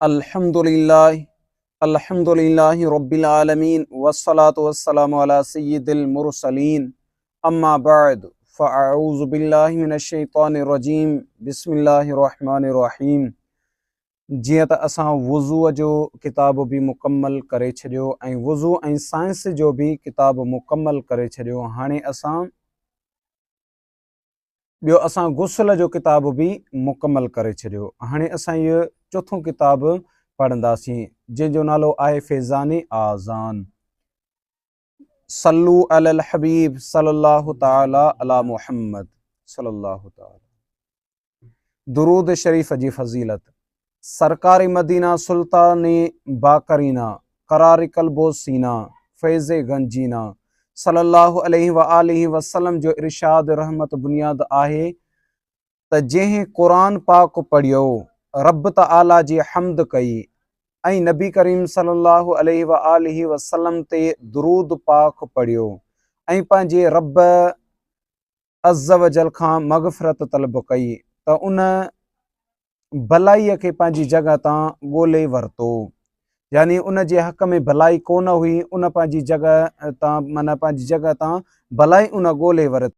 अल्हम्दुलिल्लाह अल्हम्दुलिल्लाहि रब्बिल आलमीन वस्सलातु वस्सलामु अला सय्यिदिल मुरसलीन अम्मा बाद फ़अऊज़ु बिल्लाहि मिनश शैतानिर रजीम बिस्मिल्लाहिर रहमानिर रहीम। जियं त असां वुज़ूअ जो किताब भी मुकम्मल करे छॾियो ऐं वुज़ू ऐं साइंस जो भी किताब मुकम्मल करे छॾियो। हाणे असां गुस्ल जो किताब भी मुकम्मल करे छॾियो। हाणे असां इहो चोथों किताब पढ़ंदासीं जंहिंजो नालो आहे फैज़ाने आज़ान। सल्लू अलल हबीब सल्लल्लाहु ताला अला मुहम्मद सल्लल्लाहु ताला। दुरूद शरीफ जी फजीलत। सरकार मदीना सुल्तान बाकरीना करार कल्बो सीना फैज़ गंजीना सल्लल्लाहु अलैहि व आलिहि वसल्लम जो इरशाद रहमत बुनियाद आहे त जंहिं कुरान पाक पढ़ियो रब तआला जी हम्द कई ऐं नबी करीम सल्लल्लाहु अलैहि व आलिहि वसल्लम ते दुरूद पाक पढ़ियो ऐं पंहिंजे रब अज़्ज़ व जल खां मग़फ़िरत तलब कई त उन भलाईअ खे पंहिंजी जगह तां ॻोल्हे वरितो। यानी उन जे हक़ में भलाई कोन हुई, उन पंहिंजी जगह तां माना पंहिंजी जगह तां भलाई उन ॻोल्हे वरिती।